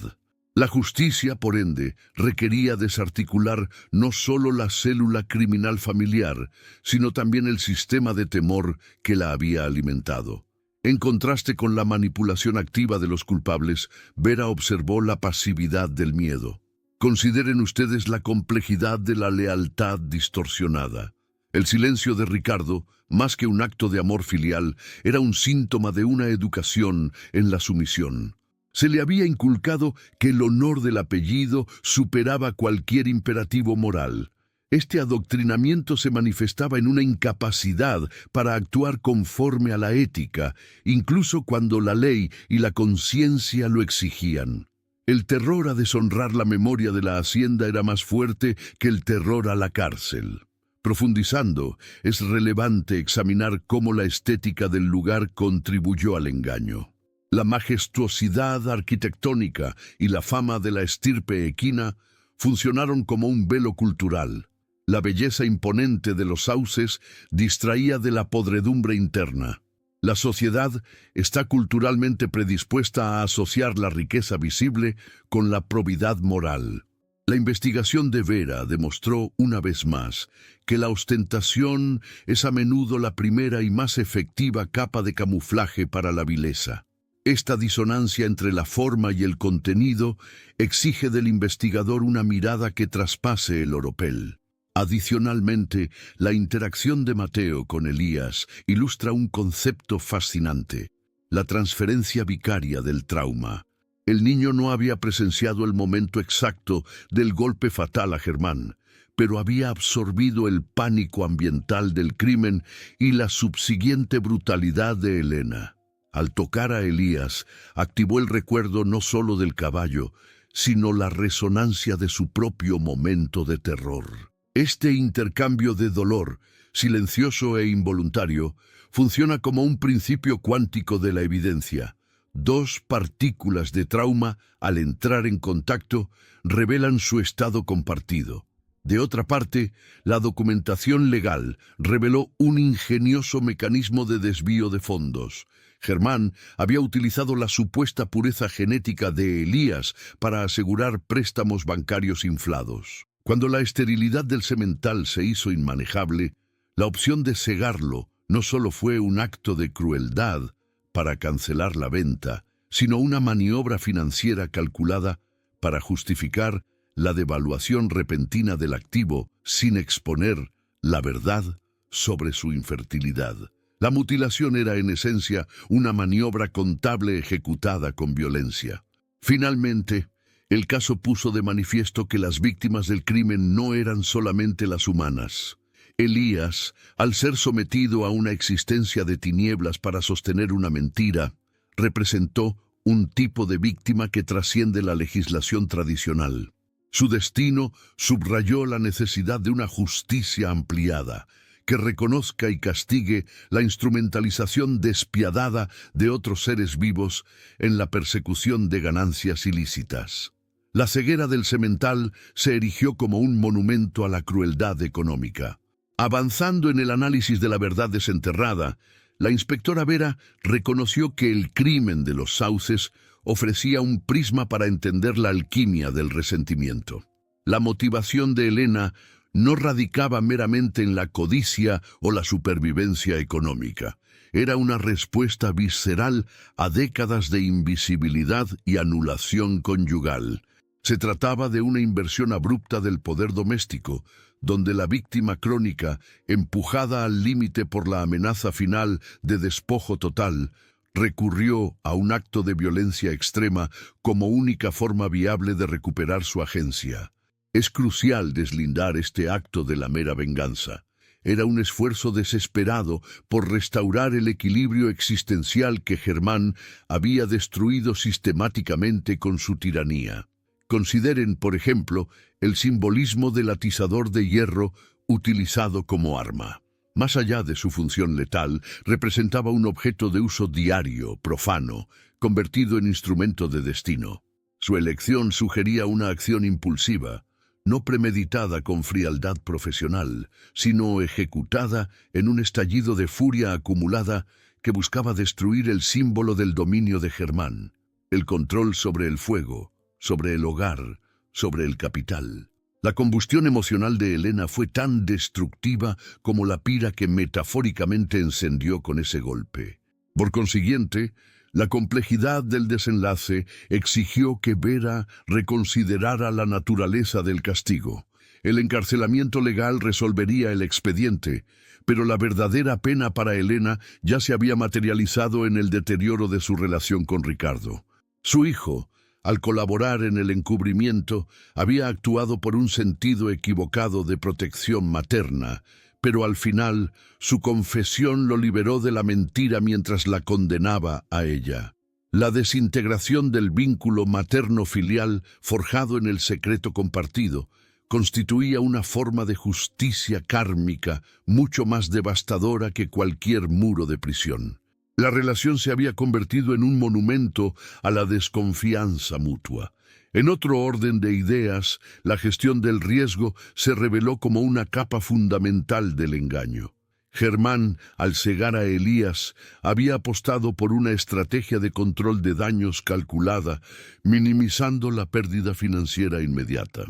La justicia, por ende, requería desarticular no solo la célula criminal familiar, sino también el sistema de temor que la había alimentado. En contraste con la manipulación activa de los culpables, Vera observó la pasividad del miedo. Consideren ustedes la complejidad de la lealtad distorsionada. El silencio de Ricardo, más que un acto de amor filial, era un síntoma de una educación en la sumisión. Se le había inculcado que el honor del apellido superaba cualquier imperativo moral. Este adoctrinamiento se manifestaba en una incapacidad para actuar conforme a la ética, incluso cuando la ley y la conciencia lo exigían. El terror a deshonrar la memoria de la hacienda era más fuerte que el terror a la cárcel. Profundizando, es relevante examinar cómo la estética del lugar contribuyó al engaño. La majestuosidad arquitectónica y la fama de la estirpe equina funcionaron como un velo cultural. La belleza imponente de los Sauces distraía de la podredumbre interna. La sociedad está culturalmente predispuesta a asociar la riqueza visible con la probidad moral. La investigación de Vera demostró una vez más que la ostentación es a menudo la primera y más efectiva capa de camuflaje para la vileza. Esta disonancia entre la forma y el contenido exige del investigador una mirada que traspase el oropel. Adicionalmente, la interacción de Mateo con Elías ilustra un concepto fascinante: la transferencia vicaria del trauma. El niño no había presenciado el momento exacto del golpe fatal a Germán, pero había absorbido el pánico ambiental del crimen y la subsiguiente brutalidad de Elena. Al tocar a Elías, activó el recuerdo no solo del caballo, sino la resonancia de su propio momento de terror. Este intercambio de dolor, silencioso e involuntario, funciona como un principio cuántico de la evidencia. Dos partículas de trauma, al entrar en contacto, revelan su estado compartido. De otra parte, la documentación legal reveló un ingenioso mecanismo de desvío de fondos. Germán había utilizado la supuesta pureza genética de Elías para asegurar préstamos bancarios inflados. Cuando la esterilidad del semental se hizo inmanejable, la opción de cegarlo no solo fue un acto de crueldad para cancelar la venta, sino una maniobra financiera calculada para justificar la devaluación repentina del activo sin exponer la verdad sobre su infertilidad. La mutilación era en esencia una maniobra contable ejecutada con violencia. Finalmente, el caso puso de manifiesto que las víctimas del crimen no eran solamente las humanas. Elías, al ser sometido a una existencia de tinieblas para sostener una mentira, representó un tipo de víctima que trasciende la legislación tradicional. Su destino subrayó la necesidad de una justicia ampliada, que reconozca y castigue la instrumentalización despiadada de otros seres vivos en la persecución de ganancias ilícitas. La ceguera del semental se erigió como un monumento a la crueldad económica. Avanzando en el análisis de la verdad desenterrada, la inspectora Vera reconoció que el crimen de los Sauces ofrecía un prisma para entender la alquimia del resentimiento. La motivación de Elena no radicaba meramente en la codicia o la supervivencia económica. Era una respuesta visceral a décadas de invisibilidad y anulación conyugal. Se trataba de una inversión abrupta del poder doméstico, donde la víctima crónica, empujada al límite por la amenaza final de despojo total, recurrió a un acto de violencia extrema como única forma viable de recuperar su agencia. Es crucial deslindar este acto de la mera venganza. era un esfuerzo desesperado por restaurar el equilibrio existencial que Germán había destruido sistemáticamente con su tiranía. Consideren, por ejemplo, el simbolismo del atizador de hierro utilizado como arma. Más allá de su función letal, representaba un objeto de uso diario, profano, convertido en instrumento de destino. Su elección sugería una acción impulsiva, no premeditada con frialdad profesional, sino ejecutada en un estallido de furia acumulada que buscaba destruir el símbolo del dominio de Germán, el control sobre el fuego, sobre el hogar, sobre el capital. La combustión emocional de Helena fue tan destructiva como la pira que metafóricamente encendió con ese golpe. Por consiguiente, la complejidad del desenlace exigió que Vera reconsiderara la naturaleza del castigo. El encarcelamiento legal resolvería el expediente, pero la verdadera pena para Helena ya se había materializado en el deterioro de su relación con Ricardo. Su hijo, al colaborar en el encubrimiento, había actuado por un sentido equivocado de protección materna, pero al final su confesión lo liberó de la mentira mientras la condenaba a ella. La desintegración del vínculo materno-filial forjado en el secreto compartido constituía una forma de justicia kármica mucho más devastadora que cualquier muro de prisión. La relación se había convertido en un monumento a la desconfianza mutua. En otro orden de ideas, la gestión del riesgo se reveló como una capa fundamental del engaño. Germán, al cegar a Elías, había apostado por una estrategia de control de daños calculada, minimizando la pérdida financiera inmediata.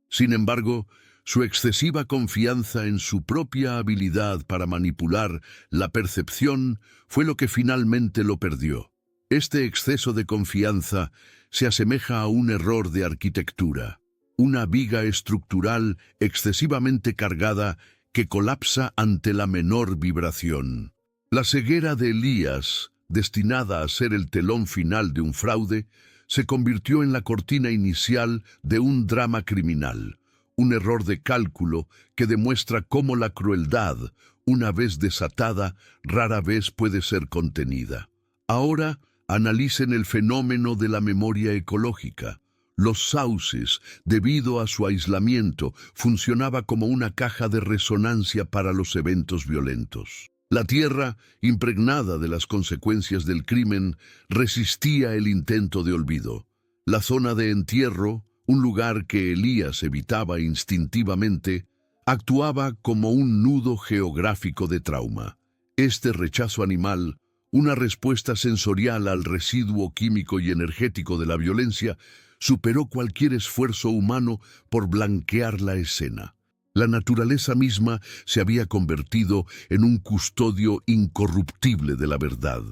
Sin embargo, su excesiva confianza en su propia habilidad para manipular la percepción fue lo que finalmente lo perdió. Este exceso de confianza se asemeja a un error de arquitectura, una viga estructural excesivamente cargada que colapsa ante la menor vibración. La ceguera de Elías, destinada a ser el telón final de un fraude, se convirtió en la cortina inicial de un drama criminal, un error de cálculo que demuestra cómo la crueldad, una vez desatada, rara vez puede ser contenida. Ahora, analicen el fenómeno de la memoria ecológica. Los sauces, debido a su aislamiento, funcionaba como una caja de resonancia para los eventos violentos. La tierra, impregnada de las consecuencias del crimen, resistía el intento de olvido. La zona de entierro, un lugar que Elías evitaba instintivamente, actuaba como un nudo geográfico de trauma. Este rechazo animal, una respuesta sensorial al residuo químico y energético de la violencia, superó cualquier esfuerzo humano por blanquear la escena. La naturaleza misma se había convertido en un custodio incorruptible de la verdad.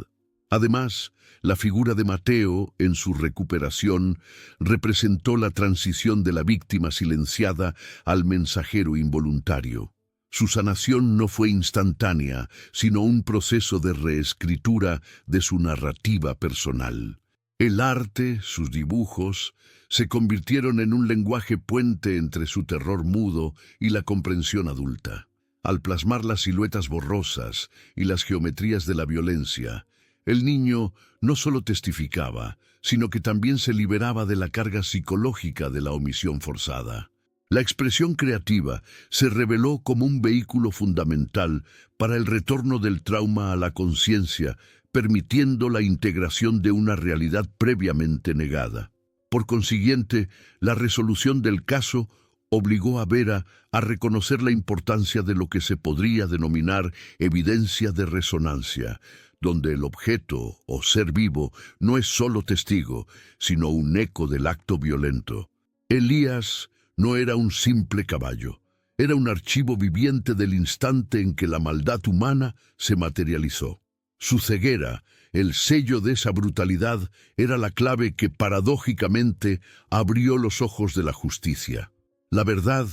Además, la figura de Mateo, en su recuperación, representó la transición de la víctima silenciada al mensajero involuntario. Su sanación no fue instantánea, sino un proceso de reescritura de su narrativa personal. El arte, sus dibujos, se convirtieron en un lenguaje puente entre su terror mudo y la comprensión adulta. Al plasmar las siluetas borrosas y las geometrías de la violencia, el niño no solo testificaba, sino que también se liberaba de la carga psicológica de la omisión forzada. La expresión creativa se reveló como un vehículo fundamental para el retorno del trauma a la conciencia, permitiendo la integración de una realidad previamente negada. Por consiguiente, la resolución del caso obligó a Vera a reconocer la importancia de lo que se podría denominar evidencia de resonancia, donde el objeto o ser vivo no es solo testigo, sino un eco del acto violento. Elías no era un simple caballo, era un archivo viviente del instante en que la maldad humana se materializó. Su ceguera, el sello de esa brutalidad, era la clave que paradójicamente abrió los ojos de la justicia. La verdad,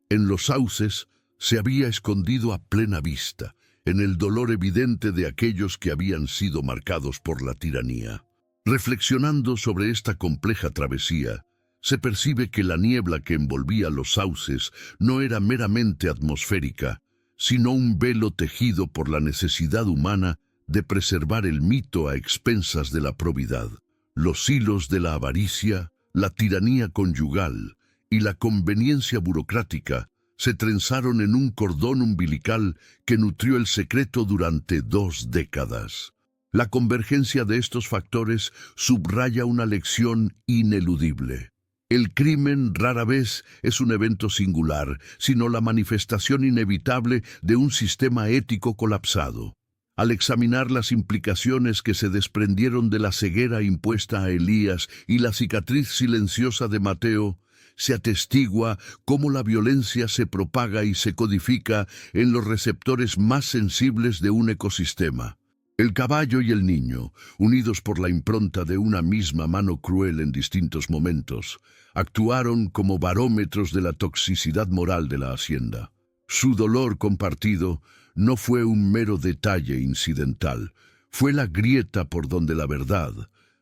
en los sauces, se había escondido a plena vista, en el dolor evidente de aquellos que habían sido marcados por la tiranía. Reflexionando sobre esta compleja travesía, se percibe que la niebla que envolvía los sauces no era meramente atmosférica, sino un velo tejido por la necesidad humana de preservar el mito a expensas de la probidad. Los hilos de la avaricia, la tiranía conyugal y la conveniencia burocrática se trenzaron en un cordón umbilical que nutrió el secreto durante 2 décadas. La convergencia de estos factores subraya una lección ineludible. El crimen rara vez es un evento singular, sino la manifestación inevitable de un sistema ético colapsado. Al examinar las implicaciones que se desprendieron de la ceguera impuesta a Elías y la cicatriz silenciosa de Mateo, se atestigua cómo la violencia se propaga y se codifica en los receptores más sensibles de un ecosistema. El caballo y el niño, unidos por la impronta de una misma mano cruel en distintos momentos, actuaron como barómetros de la toxicidad moral de la hacienda. Su dolor compartido no fue un mero detalle incidental, fue la grieta por donde la verdad,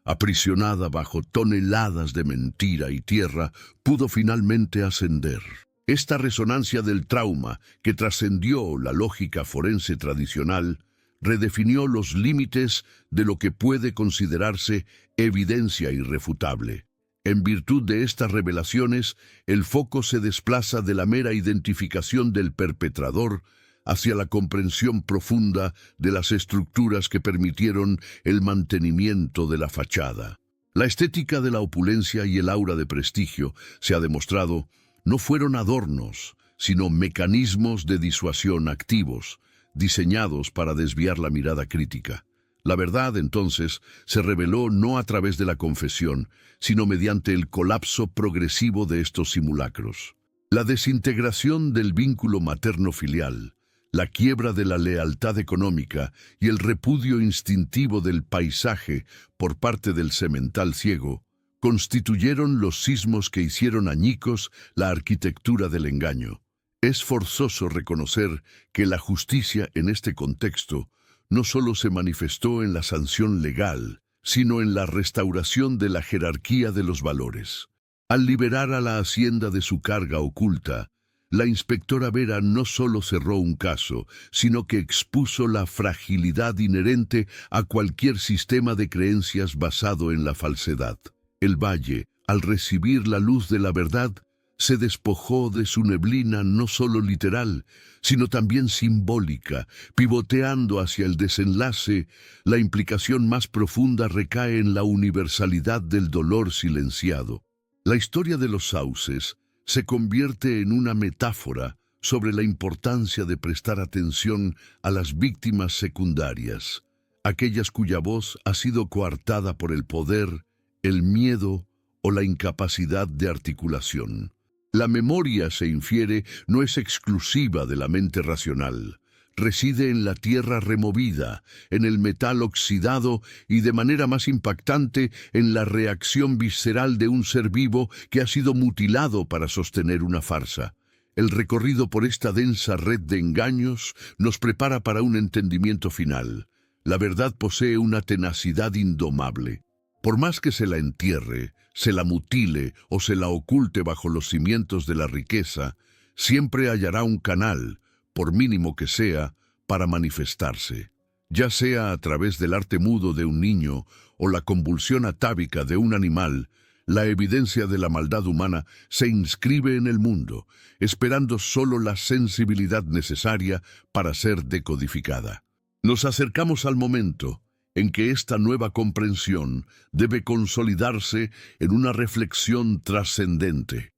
aprisionada bajo toneladas de mentira y tierra, pudo finalmente ascender. Esta resonancia del trauma, que trascendió la lógica forense tradicional, redefinió los límites de lo que puede considerarse evidencia irrefutable. En virtud de estas revelaciones, el foco se desplaza de la mera identificación del perpetrador hacia la comprensión profunda de las estructuras que permitieron el mantenimiento de la fachada. La estética de la opulencia y el aura de prestigio, se ha demostrado, no fueron adornos, sino mecanismos de disuasión activos, diseñados para desviar la mirada crítica. La verdad, entonces, se reveló no a través de la confesión, sino mediante el colapso progresivo de estos simulacros. La desintegración del vínculo materno-filial, la quiebra de la lealtad económica y el repudio instintivo del paisaje por parte del semental ciego, constituyeron los sismos que hicieron añicos la arquitectura del engaño. Es forzoso reconocer que la justicia en este contexto no solo se manifestó en la sanción legal, sino en la restauración de la jerarquía de los valores. Al liberar a la hacienda de su carga oculta, la inspectora Vera no solo cerró un caso, sino que expuso la fragilidad inherente a cualquier sistema de creencias basado en la falsedad. El valle, al recibir la luz de la verdad, se despojó de su neblina no solo literal, sino también simbólica, pivoteando hacia el desenlace. La implicación más profunda recae en la universalidad del dolor silenciado. La historia de los sauces se convierte en una metáfora sobre la importancia de prestar atención a las víctimas secundarias, aquellas cuya voz ha sido coartada por el poder, el miedo o la incapacidad de articulación. La memoria, se infiere, no es exclusiva de la mente racional. Reside en la tierra removida, en el metal oxidado y, de manera más impactante, en la reacción visceral de un ser vivo que ha sido mutilado para sostener una farsa. El recorrido por esta densa red de engaños nos prepara para un entendimiento final. La verdad posee una tenacidad indomable. Por más que se la entierre, se la mutile o se la oculte bajo los cimientos de la riqueza, siempre hallará un canal, por mínimo que sea, para manifestarse. Ya sea a través del arte mudo de un niño o la convulsión atávica de un animal, la evidencia de la maldad humana se inscribe en el mundo, esperando solo la sensibilidad necesaria para ser decodificada. Nos acercamos al momento en que esta nueva comprensión debe consolidarse en una reflexión trascendente.